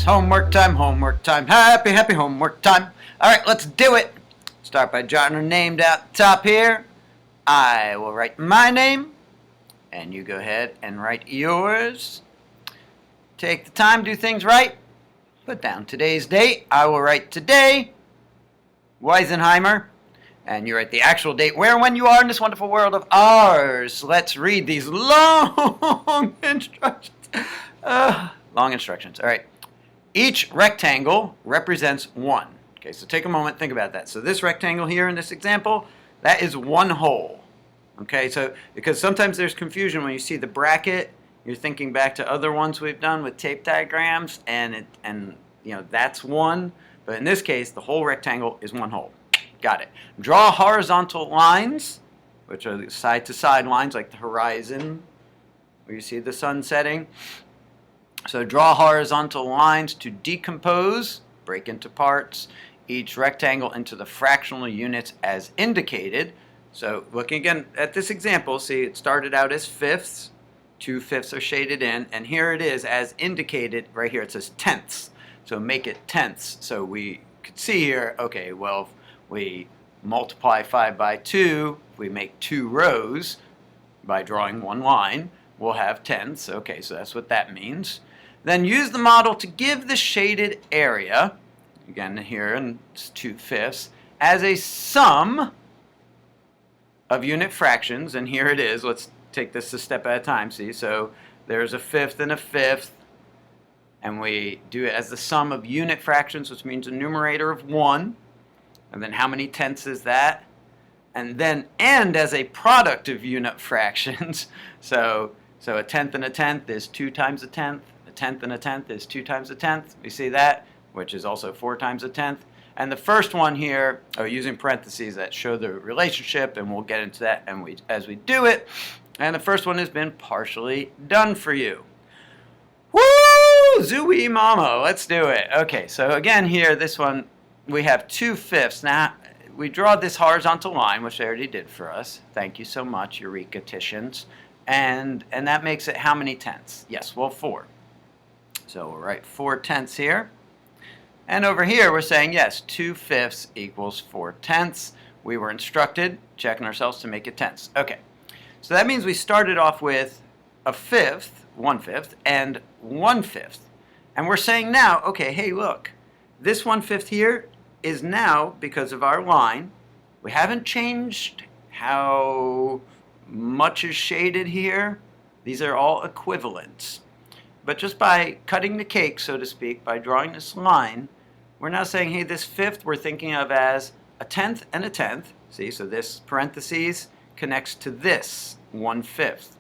It's homework time, happy, happy homework time. All right, let's do it. Start by jotting her name down at the top here. I will write my name, and you go ahead and write yours. Take the time, do things right. Put down today's date. I will write today, Weisenheimer. And you write the actual date, where and when you are in this wonderful world of ours. Let's read these long instructions. Long instructions. All right. Each rectangle represents one. Okay, so take a moment, think about that. So this rectangle here in this example, that is one hole. Okay, so because sometimes there's confusion when you see the bracket, you're thinking back to other ones we've done with tape diagrams, and that's one. But in this case, the whole rectangle is one hole. Got it. Draw horizontal lines, which are side-to-side lines like the horizon, where you see the sun setting. So draw horizontal lines to decompose, break into parts, each rectangle into the fractional units as indicated. So looking again at this example, see it started out as fifths, 2/5 are shaded in, and here it is as indicated right here. It says tenths, so make it tenths. So we could see here, okay, well, we multiply 5 by 2, we make 2 rows by drawing one line, we'll have tenths. Okay, so that's what that means. Then use the model to give the shaded area, again here in 2/5, as a sum of unit fractions, and here it is. Let's take this a step at a time, see? So there's a fifth and a fifth, and we do it as the sum of unit fractions, which means a numerator of 1. And then how many tenths is that? And then end as a product of unit fractions. So a tenth and a tenth is 2 times a tenth. A tenth and a tenth is 2 times a tenth. We see that, which is also 4 times a tenth. And the first one here, using parentheses that show the relationship, and we'll get into that as we do it. And the first one has been partially done for you. Woo! Zooey mama, let's do it. Okay, so again here, this one, we have 2/5. Now, we draw this horizontal line, which they already did for us. Thank you so much, Eureka-ticians. And that makes it how many tenths? Yes, well, 4. So we'll write 4 tenths here. And over here, we're saying, yes, 2/5 equals 4 tenths. We were instructed, checking ourselves to make it tenths. Okay, so that means we started off with a fifth, 1/5, and 1/5. And we're saying now, okay, hey, look, this 1/5 here is now, because of our line, we haven't changed how much is shaded here. These are all equivalents. But just by cutting the cake, so to speak, by drawing this line, we're now saying, hey, this fifth we're thinking of as a tenth and a tenth. See, so this parentheses connects to this 1/5.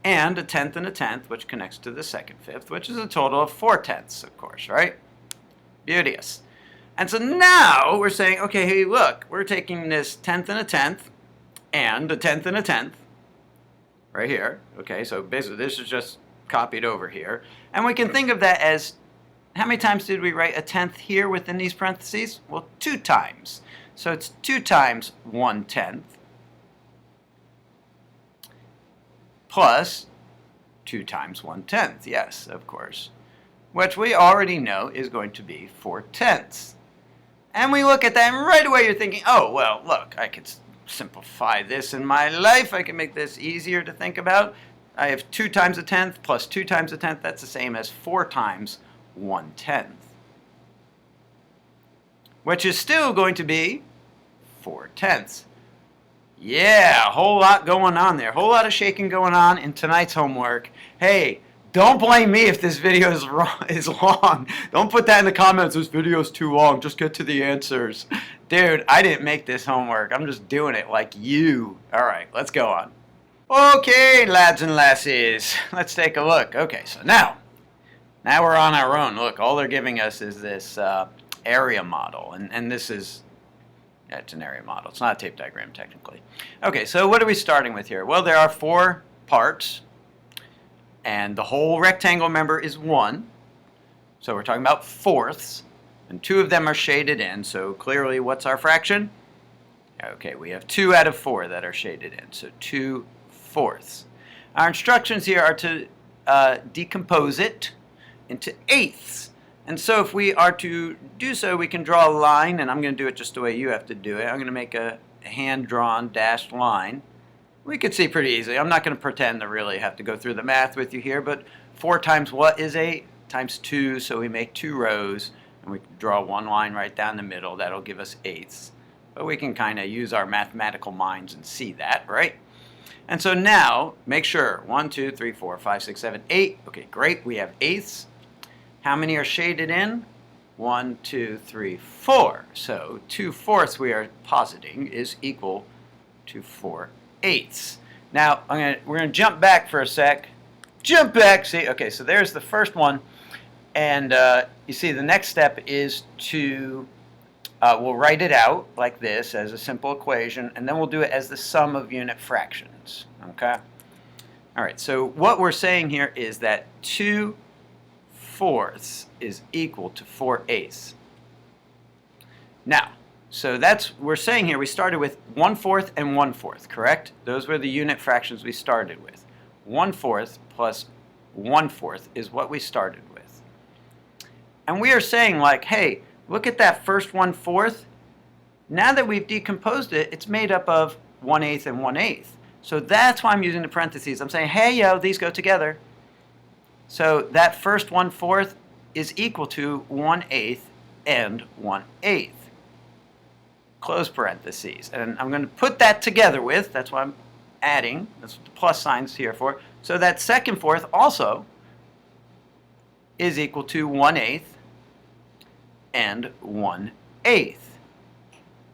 And a tenth and a tenth, which connects to the second fifth, which is a total of 4 tenths, of course, right? Beauteous. And so now we're saying, okay, hey, look, we're taking this tenth and a tenth and a tenth and a tenth right here. Okay, so basically this is just copied over here. And we can think of that as, how many times did we write a tenth here within these parentheses? Well, 2 times. So it's 2 times 1/10 plus 2 times 1/10. Yes, of course. Which we already know is going to be 4 tenths. And we look at that, and right away you're thinking, oh, well, look, I could simplify this in my life. I can make this easier to think about. I have 2 times a tenth plus 2 times a tenth. That's the same as 4 times 1/10, which is still going to be 4 tenths. Yeah, a whole lot going on there. A whole lot of shaking going on in tonight's homework. Hey, don't blame me if this video is long. Don't put that in the comments, this video's too long, just get to the answers. Dude, I didn't make this homework. I'm just doing it like you. All right, let's go on. Okay, lads and lassies, let's take a look. Okay, so now we're on our own. Look, all they're giving us is this area model, and this is, yeah, it's an area model. It's not a tape diagram, technically. Okay, so what are we starting with here? Well, there are 4 parts. And the whole rectangle, remember, is 1. So we're talking about fourths. And 2 of them are shaded in. So clearly, what's our fraction? Okay, we have 2 out of 4 that are shaded in. So 2/4. Our instructions here are to decompose it into eighths. And so if we are to do so, we can draw a line, and I'm going to do it just the way you have to do it. I'm going to make a hand-drawn dashed line. We could see pretty easily. I'm not going to pretend to really have to go through the math with you here, but 4 times what is 8? Times 2, so we make 2 rows, and we can draw one line right down the middle. That'll give us eighths. But we can kind of use our mathematical minds and see that, right? And so now, make sure, 1, 2, 3, 4, 5, 6, 7, 8. Okay, great, we have eighths. How many are shaded in? 1, 2, 3, 4. So 2/4 we are positing is equal to 4/8. Now we're gonna jump back for a sec. Jump back. See, okay, so there's the first one, and you see the next step is to we'll write it out like this as a simple equation, and then we'll do it as the sum of unit fractions. Okay. All right. So what we're saying here is that 2/4 is equal to 4/8. Now, so we're saying here we started with 1/4 and 1/4, correct? Those were the unit fractions we started with. 1/4 plus 1/4 is what we started with. And we are saying like, hey, look at that first 1/4. Now that we've decomposed it, it's made up of 1/8 and 1/8. So that's why I'm using the parentheses. I'm saying, hey, yo, these go together. So that first 1/4 is equal to 1/8 and 1/8. Close parentheses. And I'm going to put that together with, that's why I'm adding, that's what the plus sign's here for. So that second fourth also is equal to 1/8 and 1/8.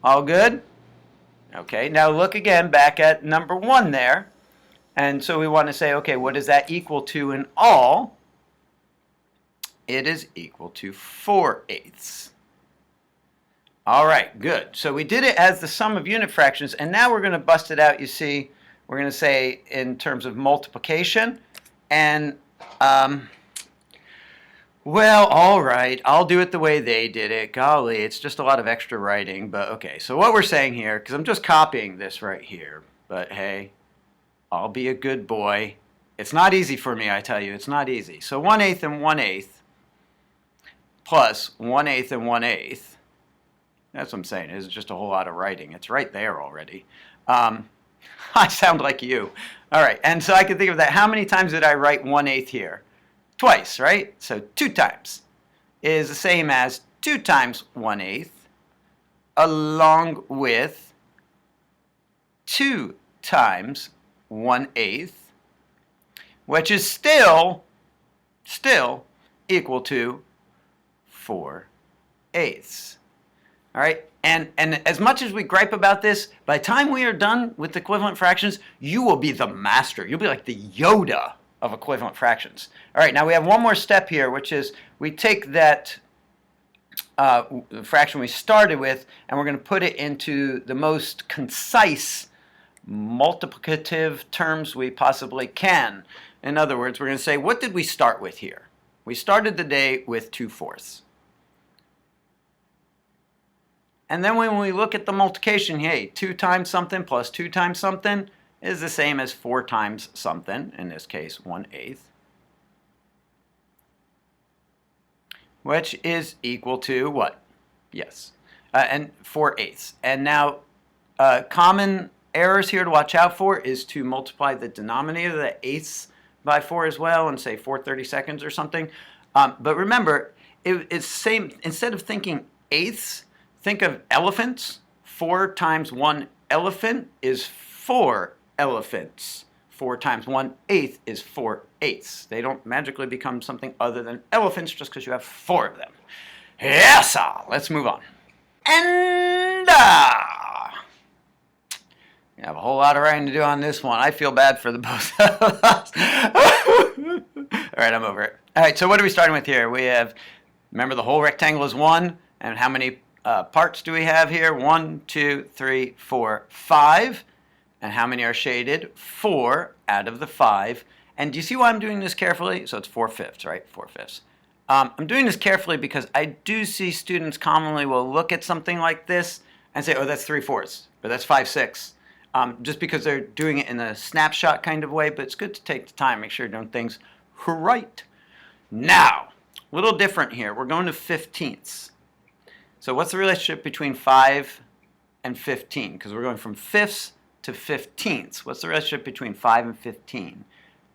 All good? Okay, now look again back at number 1 there. And so we want to say, okay, what is that equal to in all? It is equal to 4/8. All right, good. So we did it as the sum of unit fractions, and now we're going to bust it out. You see, we're going to say in terms of multiplication. And, well, all right, I'll do it the way they did it. Golly, it's just a lot of extra writing, but okay. So what we're saying here, because I'm just copying this right here, but hey, I'll be a good boy. It's not easy for me, I tell you. It's not easy. So 1/8 and 1/8 plus 1/8 and 1/8. That's what I'm saying. It's just a whole lot of writing. It's right there already. I sound like you. All right, and so I can think of that. How many times did I write 1/8 here? Twice, right? So 2 times is the same as 2 times 1/8 along with 2 times 1/8, which is still equal to 4/8. All right, and as much as we gripe about this, by the time we are done with equivalent fractions, you will be the master. You'll be like the Yoda of equivalent fractions. All right, now we have one more step here, which is we take that fraction we started with, and we're going to put it into the most concise multiplicative terms we possibly can. In other words, we're going to say, what did we start with here? We started the day with 2/4. And then when we look at the multiplication, hey, 2 times something plus 2 times something is the same as 4 times something, in this case 1/8, which is equal to what? Yes, and 4/8. And now common errors here to watch out for is to multiply the denominator, the eighths, by 4 as well, and say 4/32 or something. But remember, it's same. Instead of thinking eighths, think of elephants. 4 times 1 elephant is 4 elephants. 4 times 1/8 is 4/8. They don't magically become something other than elephants just because you have 4 of them. Yes, let's move on. And we have a whole lot of writing to do on this one. I feel bad for the both of us. All right, I'm over it. All right, so what are we starting with here? We have, remember the whole rectangle is 1, and how many parts do we have here? 1, 2, 3, 4, 5. And how many are shaded? 4 out of the 5. And do you see why I'm doing this carefully? So it's 4/5, right? 4/5. I'm doing this carefully because I do see students commonly will look at something like this and say, oh, that's 3/4, or that's 5/6. Just because they're doing it in a snapshot kind of way, but it's good to take the time, make sure you're doing things right. Now, A little different here. We're going to fifteenths. So what's the relationship between 5 and 15? Because we're going from fifths to fifteenths. What's the relationship between 5 and 15?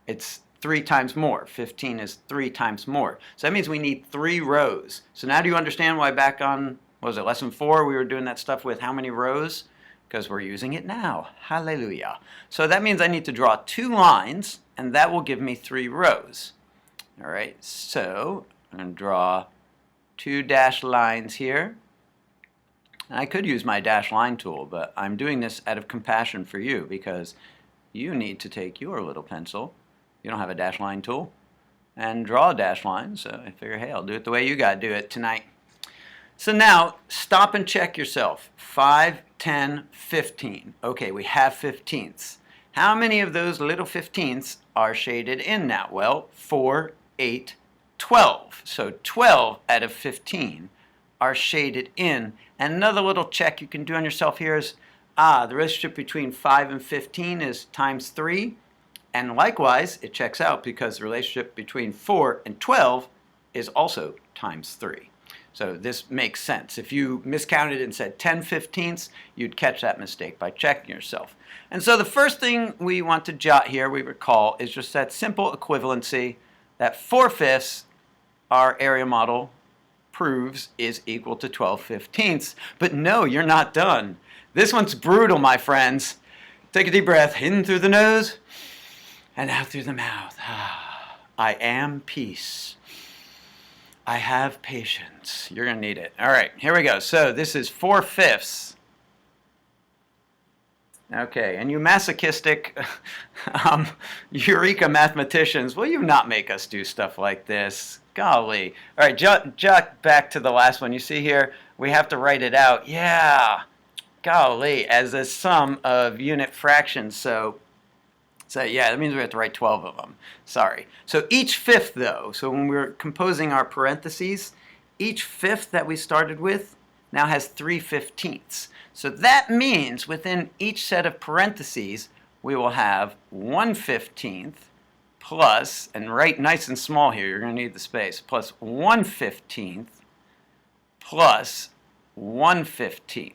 It's 3 times more. 15 is 3 times more. So that means we need 3 rows. So now do you understand why back on, what was it, lesson 4, we were doing that stuff with how many rows? Because we're using it now. Hallelujah. So that means I need to draw 2 lines, and that will give me 3 rows. All right, so I'm going to draw 2 dashed lines here. I could use my dash line tool, but I'm doing this out of compassion for you because you need to take your little pencil. You don't have a dash line tool, and draw a dash line. So I figure, hey, I'll do it the way you got to do it tonight. So now stop and check yourself. 5, 10, 15. Okay, we have fifteenths. How many of those little fifteenths are shaded in now? Well, 4, 8, 12. So 12 out of 15 are shaded in. And another little check you can do on yourself here is, the relationship between 5 and 15 is times 3. And likewise, it checks out because the relationship between 4 and 12 is also times 3. So this makes sense. If you miscounted and said 10 fifteenths, you'd catch that mistake by checking yourself. And so the first thing we want to jot here, we recall, is just that simple equivalency that 4 fifths, our area model proves, is equal to 12 fifteenths. But no, you're not done. This one's brutal, my friends. Take a deep breath in through the nose and out through the mouth. I am peace. I have patience. You're going to need it. All right, here we go. So this is 4 fifths. Okay, and you masochistic Eureka mathematicians, will you not make us do stuff like this? Golly. All right, jot back to the last one. You see here, we have to write it out. Yeah, golly, as a sum of unit fractions. So yeah, that means we have to write 12 of them. Sorry. So each fifth, though, so when we're composing our parentheses, each fifth that we started with now has 3 fifteenths. So that means within each set of parentheses, we will have 1 15th plus, and write nice and small here, you're going to need the space, plus 1 15th plus 1 15th.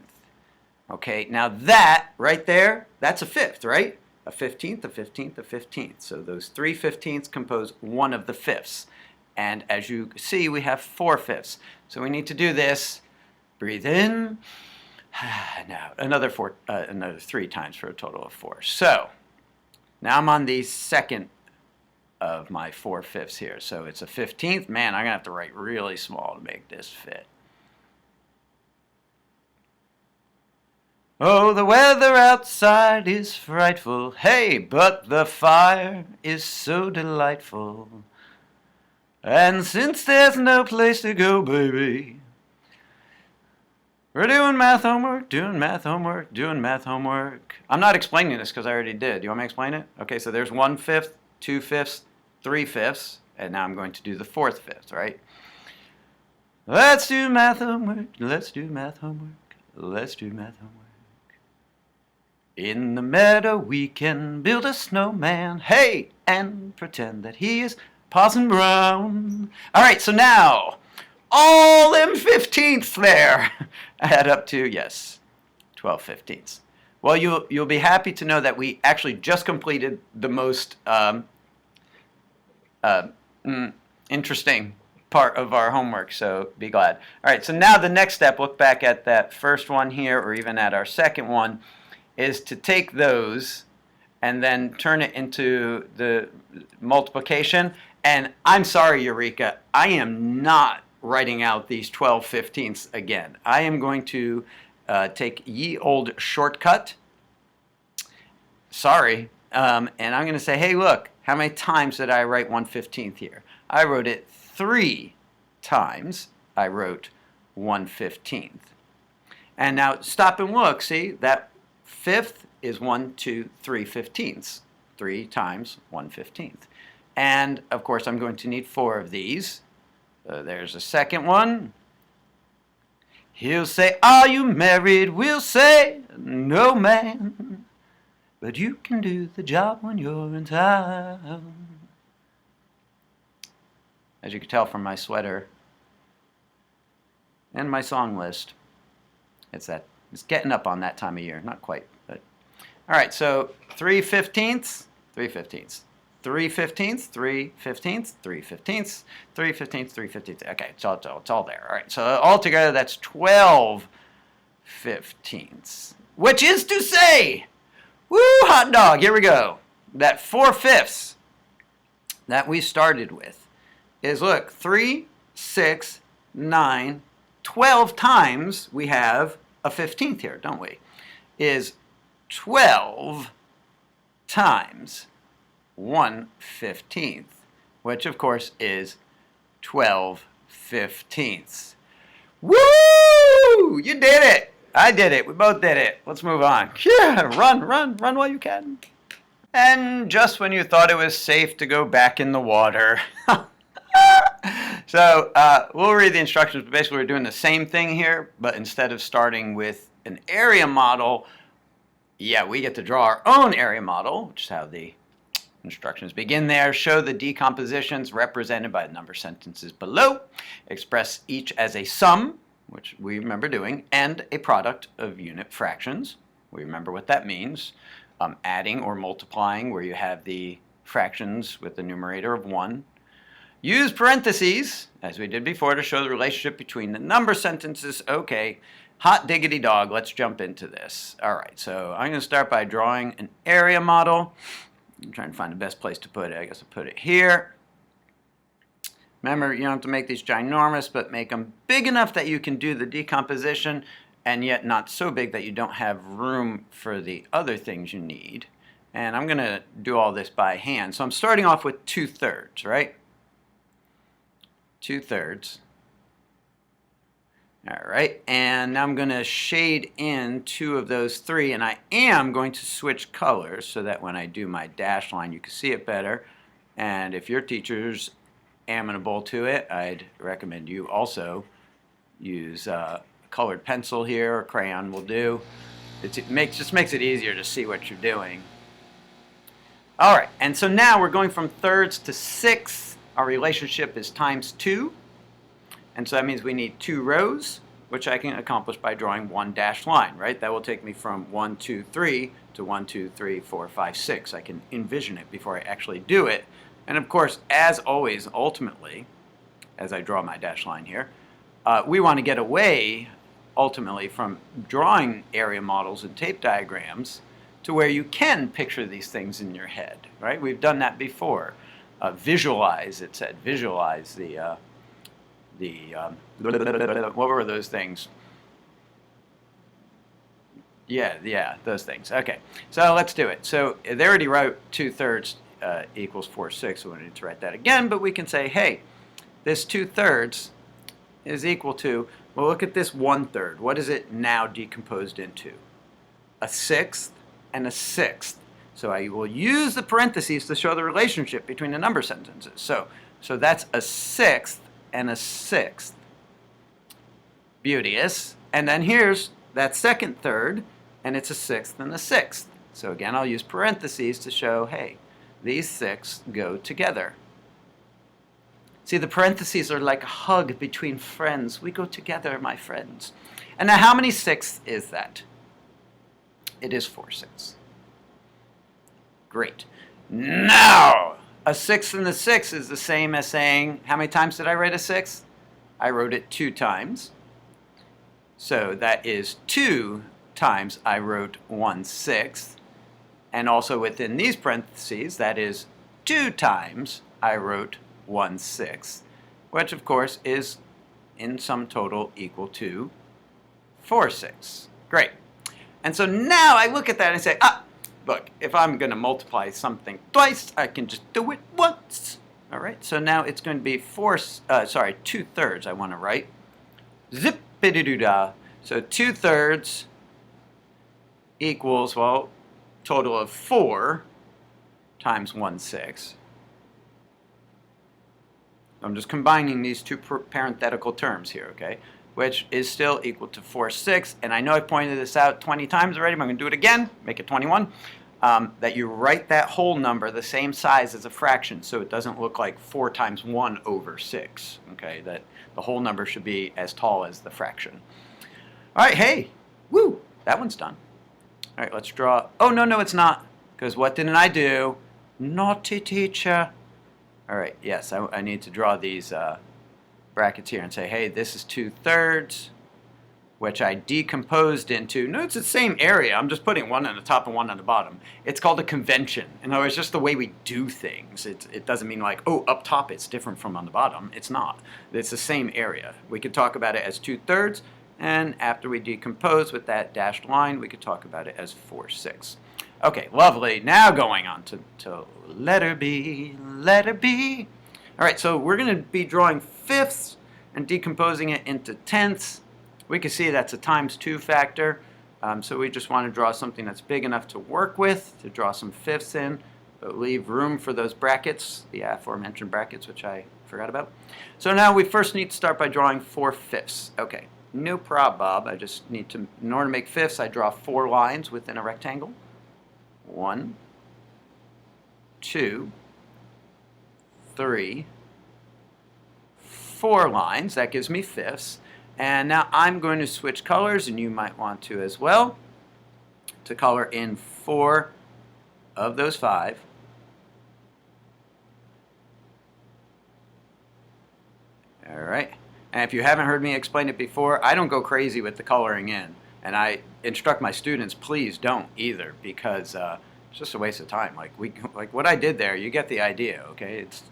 Okay, now that right there, that's a fifth, right? A 15th, a 15th, a 15th. So those 3 fifteenths compose one of the fifths. And as you see, we have 4 fifths. So we need to do this. Breathe in. Now another 3 times for a total of 4. So now I'm on the second of my 4 fifths here. So it's a 15th. Man, I'm going to have to write really small to make this fit. Oh, the weather outside is frightful. Hey, but the fire is so delightful. And since there's no place to go, baby, we're doing math homework, doing math homework, doing math homework. I'm not explaining this because I already did. Do you want me to explain it? Okay, so there's 1 fifth, 2 fifths, 3 fifths, and now I'm going to do the 4th fifth, right? Let's do math homework, let's do math homework, let's do math homework. In the meadow we can build a snowman, hey, and pretend that he is Parson Brown. All right, so now, all them 15ths there add up to, yes, 12 15ths. Well, you'll be happy to know that we actually just completed the most interesting part of our homework, so be glad. All right, so now the next step, look back at that first one here, or even at our second one, is to take those and then turn it into the multiplication. And I'm sorry, Eureka, I am not writing out these 12 fifteenths again. I am going to take ye old shortcut. Sorry. And I'm going to say, hey, look, how many times did I write 1 15th here? I wrote it 3 times. I wrote 1 15th. And now stop and look. See, that fifth is 1, 2, 3 fifteenths. 3 times 1 15th. And, of course, I'm going to need 4 of these. There's a second one. He'll say, are you married? We'll say, no, man. But you can do the job when you're in town. as you can tell from my sweater and my song list. It's getting up on that time of year. Not quite, but all right. So 3/15, 3/15, 3/15, 3/15, 3/15, 3/15, 3/15. Okay, it's all there. All right. So altogether, that's 12/15, which is to say, woo, hot dog. Here we go. That 4/5 that we started with is, look, 3, 6, 9, 12 times we have a 15th here, don't we? Is 12 times 1/15, which of course is 12/15. Woo! You did it! I did it. We both did it. Let's move on. Yeah, run while you can. And just when you thought it was safe to go back in the water. So we'll read the instructions, but basically we're doing the same thing here, but instead of starting with an area model, yeah, we get to draw our own area model, which is how the instructions begin there. Show the decompositions represented by the number sentences below. Express each as a sum, which we remember doing, and a product of unit fractions. We remember what that means. Adding or multiplying, where you have the fractions with the numerator of 1. Use parentheses, as we did before, to show the relationship between the number sentences. Okay, hot diggity dog, let's jump into this. All right, so I'm going to start by drawing an area model. I'm trying to find the best place to put it. I guess I'll put it here. Remember, you don't have to make these ginormous, but make them big enough that you can do the decomposition, and yet not so big that you don't have room for the other things you need. And I'm going to do all this by hand. So I'm starting off with 2/3, right? 2/3. All right, and now I'm going to shade in 2 of those 3, and I am going to switch colors so that when I do my dash line, you can see it better. And if your teacher's amenable to it, I'd recommend you also use a colored pencil here, or crayon will do. Just makes it easier to see what you're doing. All right, and so now we're going from thirds to sixths. Our relationship is times 2. And so that means we need 2 rows, which I can accomplish by drawing 1 dashed line, right? That will take me from 1, 2, 3 to 1, 2, 3, 4, 5, 6. I can envision it before I actually do it. And of course, as always, ultimately, as I draw my dashed line here, we want to get away, ultimately, from drawing area models and tape diagrams to where you can picture these things in your head, right? We've done that before. Visualize, it said. Visualize what were those things? Yeah, those things. Okay, so let's do it. So they already wrote 2/3 equals 4/6, so we don't need to write that again, but we can say, hey, this 2/3 is equal to, well, look at this 1/3. What is it now decomposed into? A 1/6 and a 1/6. So I will use the parentheses to show the relationship between the number sentences. So that's a 1/6 and a 1/6. Beauteous. And then here's that second third, and it's a 1/6 and a 1/6. So again, I'll use parentheses to show, hey, these 6 go together. See, the parentheses are like a hug between friends. We go together, my friends. And now how many 6ths is that? It is 4/6. Great. Now, a 6 and a 6 is the same as saying, how many times did I write a 6? I wrote it 2 times. So that is 2 times I wrote 1/6. And also within these parentheses, that is 2 times I wrote 1/6, which of course is in sum total equal to 4/6. Great. And so now I look at that and say, look, if I'm going to multiply something twice, I can just do it once. All right, so now it's going to be 2/3 I want to write. Zip-a-doo-dah. So 2/3 equals, well, total of 4 times 1/6. I'm just combining these 2 parenthetical terms here, okay? Which is still equal to 4/6. And I know I pointed this out 20 times already, but I'm going to do it again, make it 21. that you write that whole number the same size as a fraction, so it doesn't look like 4 times 1 over 6. Okay, that the whole number should be as tall as the fraction. All right, hey, woo, that one's done. All right, let's draw. Oh, no, it's not, because what didn't I do? Naughty teacher. All right, yes, I need to draw these brackets here and say, hey, this is 2/3, which I decomposed into. No, it's the same area. I'm just putting one on the top and one on the bottom. It's called a convention. In other words, just the way we do things. It doesn't mean like, oh, up top it's different from on the bottom. It's not. It's the same area. We could talk about it as 2/3, and after we decompose with that dashed line, we could talk about it as 4/6. Okay, lovely. Now going on to letter B, letter B. All right, so we're going to be drawing fifths and decomposing it into tenths. We can see that's a times 2 factor, so we just want to draw something that's big enough to work with, to draw some fifths in, but leave room for those brackets, the aforementioned brackets, which I forgot about. So now we first need to start by drawing 4/5. Okay, no problem, Bob. I just need to, in order to make fifths, I draw 4 lines within a rectangle. 1, 2, 3, 4 lines. That gives me fifths. And now I'm going to switch colors, and you might want to as well, to color in 4 of those 5. All right. And if you haven't heard me explain it before, I don't go crazy with the coloring in. And I instruct my students, please don't either, because it's just a waste of time. Like what I did there, you get the idea, okay? It's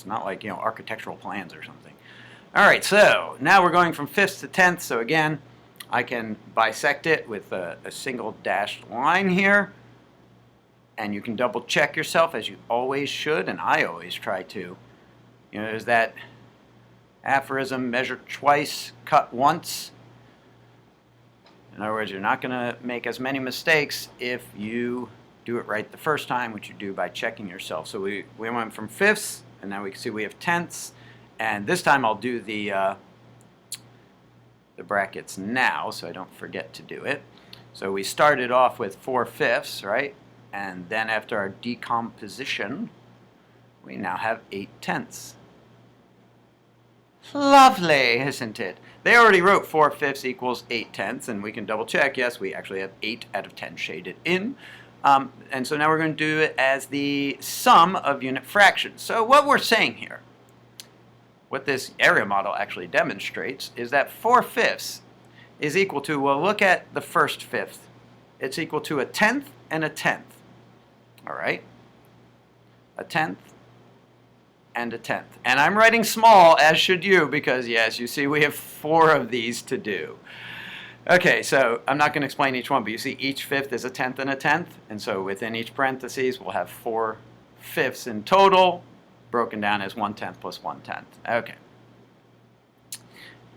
not like, you know, architectural plans or something. All right, so now we're going from fifths to tenths. So again, I can bisect it with a single dashed line here. And you can double check yourself, as you always should, and I always try to. You know, there's that aphorism, measure twice, cut once. In other words, you're not going to make as many mistakes if you do it right the first time, which you do by checking yourself. So we went from fifths, and now we can see we have tenths. And this time I'll do the brackets now, so I don't forget to do it. So we started off with 4/5, right? And then after our decomposition, we now have 8/10. Lovely, isn't it? They already wrote 4/5 equals 8/10, and we can double check. Yes, we actually have 8 out of 10 shaded in. And so now we're going to do it as the sum of unit fractions. So what we're saying here, what this area model actually demonstrates, is that 4/5 is equal to, well, look at the first fifth. It's equal to a tenth and a tenth. All right? A tenth and a tenth. And I'm writing small, as should you, because, yes, you see we have 4 of these to do. Okay, so I'm not going to explain each one, but you see each fifth is a tenth and a tenth. And so within each parentheses, we'll have 4/5 in total, broken down as 1/10 plus 1/10. Okay.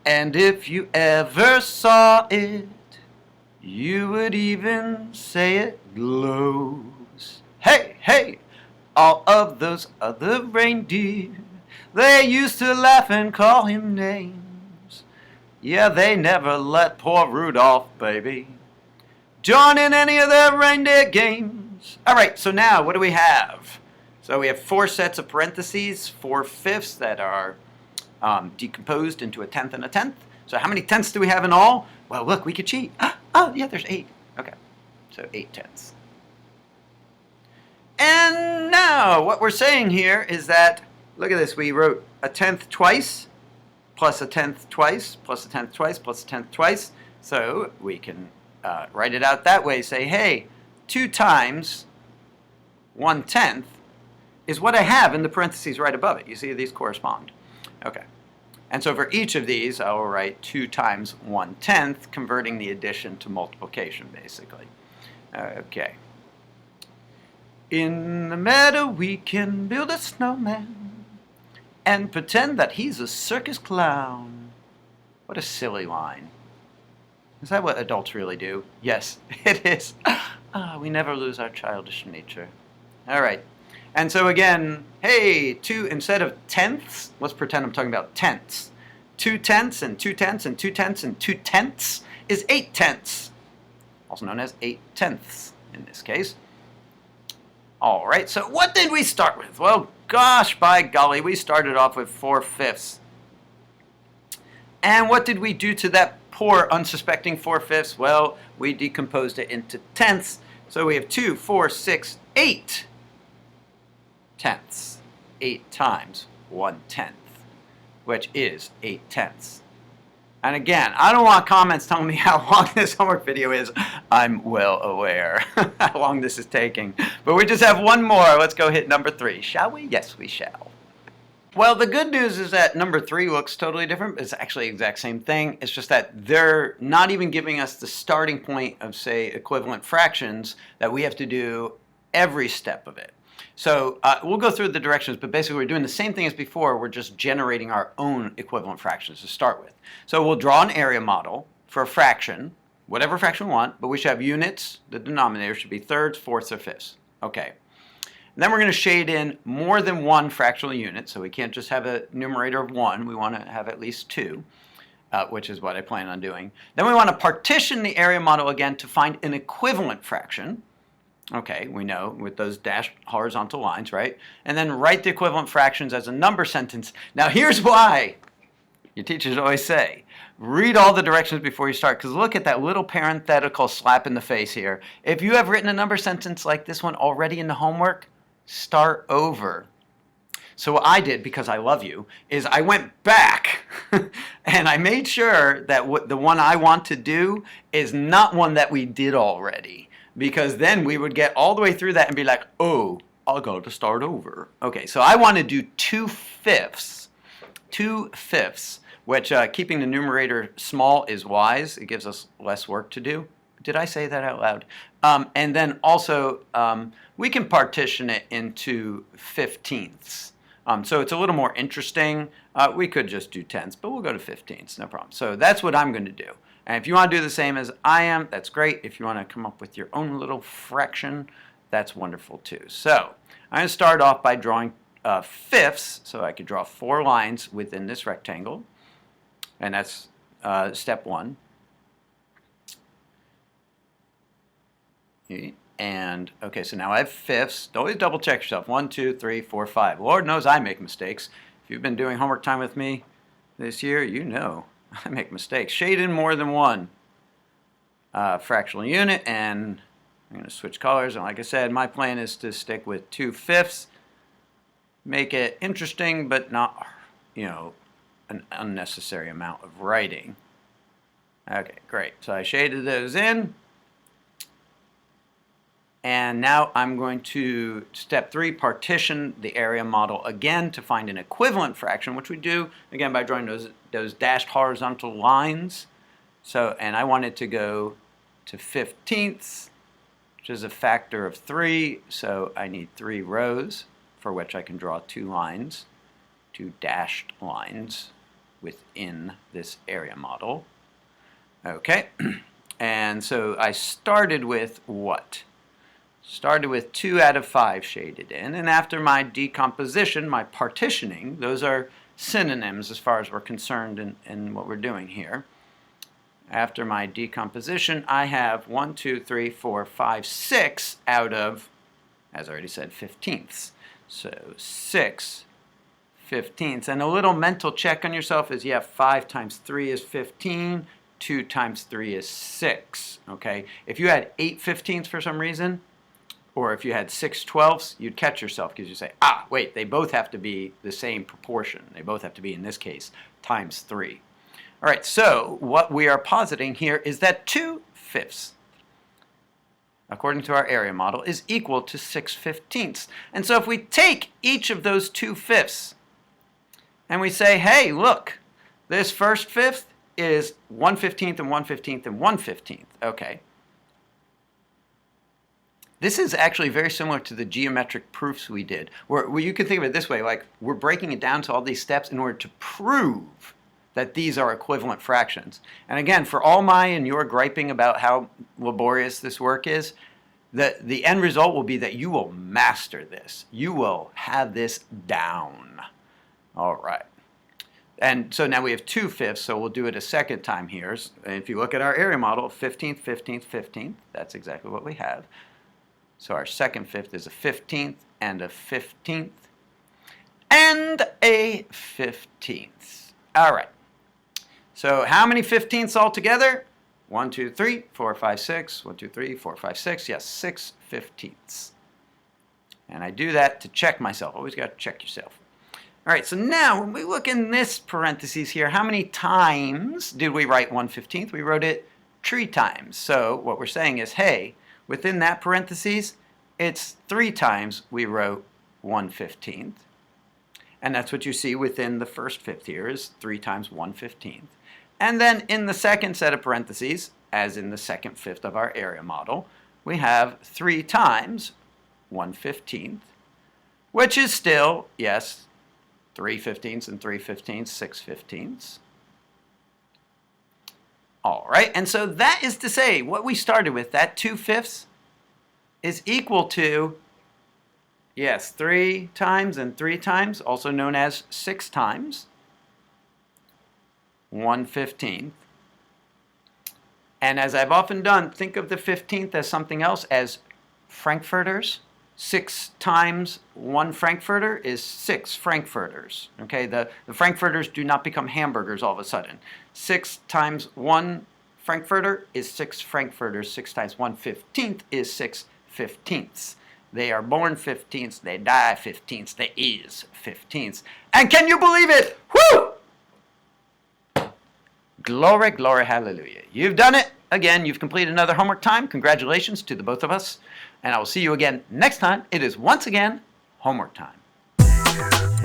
And if you ever saw it, you would even say it glows. Hey, hey, all of those other reindeer, they used to laugh and call him names. Yeah, they never let poor Rudolph, baby, join in any of their reindeer games. All right, so now what do we have? So we have 4 sets of parentheses, 4/5 that are decomposed into a tenth and a tenth. So how many tenths do we have in all? Well, look, we could cheat. Oh, yeah, there's 8. Okay, so 8/10. And now what we're saying here is that, look at this, we wrote a tenth twice, plus a tenth twice, plus a tenth twice, plus a tenth twice. So we can write it out that way, say, hey, 2 times 1/10 is what I have in the parentheses right above it. You see these correspond. Okay. And so for each of these, I will write 2 times 1/10, converting the addition to multiplication, basically. Okay. In the meadow we can build a snowman and pretend that he's a circus clown. What a silly line. Is that what adults really do? Yes, it is. We never lose our childish nature. All right. And so again, hey, 2, instead of tenths, let's pretend I'm talking about tenths. 2 tenths and 2 tenths and 2 tenths and 2 tenths is 8 tenths, also known as 8/10. in this case. All right, so what did we start with? Well, gosh, by golly, we started off with 4/5. And what did we do to that poor unsuspecting 4/5? Well, we decomposed it into tenths. So we have 2, 4, 6, 8 tenths. 8 times 1/10, which is 8 tenths. And again, I don't want comments telling me how long this homework video is. I'm well aware how long this is taking. But we just have one more. Let's go hit number 3, shall we? Yes, we shall. Well, the good news is that number 3 looks totally different. It's actually the exact same thing. It's just that they're not even giving us the starting point of, say, equivalent fractions that we have to do every step of it. So we'll go through the directions, but basically we're doing the same thing as before. We're just generating our own equivalent fractions to start with. So we'll draw an area model for a fraction, whatever fraction we want, but we should have units. The denominator should be thirds, fourths, or fifths. Okay. And then we're going to shade in more than one fractional unit, so we can't just have a numerator of 1. We want to have at least 2, which is what I plan on doing. Then we want to partition the area model again to find an equivalent fraction. Okay, we know with those dashed horizontal lines, right? And then write the equivalent fractions as a number sentence. Now here's why your teachers always say, read all the directions before you start, because look at that little parenthetical slap in the face here. If you have written a number sentence like this one already in the homework, start over. So what I did, because I love you, is I went back and I made sure that the one I want to do is not one that we did already. Because then we would get all the way through that and be like, oh, I'll go to start over. Okay, so I want to do 2/5. 2/5, which keeping the numerator small is wise. It gives us less work to do. Did I say that out loud? And then also, we can partition it into 15ths. So it's a little more interesting. We could just do tenths, but we'll go to 15ths, no problem. So that's what I'm going to do. And if you want to do the same as I am, that's great. If you want to come up with your own little fraction, that's wonderful too. So I'm going to start off by drawing fifths. So I could draw 4 lines within this rectangle. And that's step 1. And okay, so now I have fifths. Always double check yourself. 1, 2, 3, 4, 5. Lord knows I make mistakes. If you've been doing homework time with me this year, you know I make mistakes. Shade in more than one fractional unit, and I'm going to switch colors. And like I said, my plan is to stick with 2/5. Make it interesting, but not, you know, an unnecessary amount of writing. Okay, great. So I shaded those in. And now I'm going to, step 3, partition the area model again to find an equivalent fraction, which we do, again, by drawing those dashed horizontal lines. So, and I want it to go to 15ths, which is a factor of 3. So I need 3 rows, for which I can draw 2 lines, 2 dashed lines within this area model. Okay, and so I started with what? Started with 2 out of 5 shaded in, and after my decomposition, my partitioning, those are synonyms as far as we're concerned in what we're doing here. After my decomposition, I have 1, 2, 3, 4, 5, 6 out of, as I already said, 15ths. So 6 15ths. And a little mental check on yourself is, yeah, 5 times 3 is 15, 2 times 3 is 6. Okay? If you had 8 15ths for some reason, or if you had 6 12ths, you'd catch yourself because you say, ah, wait, they both have to be the same proportion. They both have to be, in this case, times 3. All right, so what we are positing here is that 2/5, according to our area model, is equal to 6 15ths. And so if we take each of those 2/5 and we say, hey, look, this first fifth is 1/15 and 1/15 and 1/15. Okay. This is actually very similar to the geometric proofs we did, where you can think of it this way, like we're breaking it down to all these steps in order to prove that these are equivalent fractions. And again, for all my and your griping about how laborious this work is, the end result will be that you will master this. You will have this down. All right. And so now we have 2/5, so we'll do it a second time here. If you look at our area model, 15th, 15th, 15th, that's exactly what we have. So our second fifth is a 15th and a 15th and a 15th. All right. So how many 15ths altogether? 1, 2, 3, 4, 5, 6. 1, 2, 3, 4, 5, 6. Yes, 6 15ths. And I do that to check myself. Always got to check yourself. All right, so now when we look in this parentheses here, how many times did we write 1 15th? We wrote it 3 times. So what we're saying is, hey, within that parentheses, it's 3 times we wrote 1 15th. And that's what you see within the first fifth here is 3 times 1 15th. And then in the second set of parentheses, as in the second fifth of our area model, we have 3 times 1 15th, which is still, yes, 3 15ths and 3 15ths, 6 15ths. All right, and so that is to say, what we started with, that 2 fifths, is equal to, yes, 3 times and 3 times, also known as 6 times 1 15th. And as I've often done, think of the 15th as something else, as frankfurters. 6 times 1 frankfurter is 6 frankfurters. Okay, the frankfurters do not become hamburgers all of a sudden. 6 times 1 frankfurter is 6 frankfurters. 6 times 1 15th is 6 15ths. They are born 15ths, they die 15ths, they is 15ths. And can you believe it? Woo! Glory, glory, hallelujah. You've done it. Again, you've completed another homework time. Congratulations to the both of us. And I will see you again next time. It is once again homework time.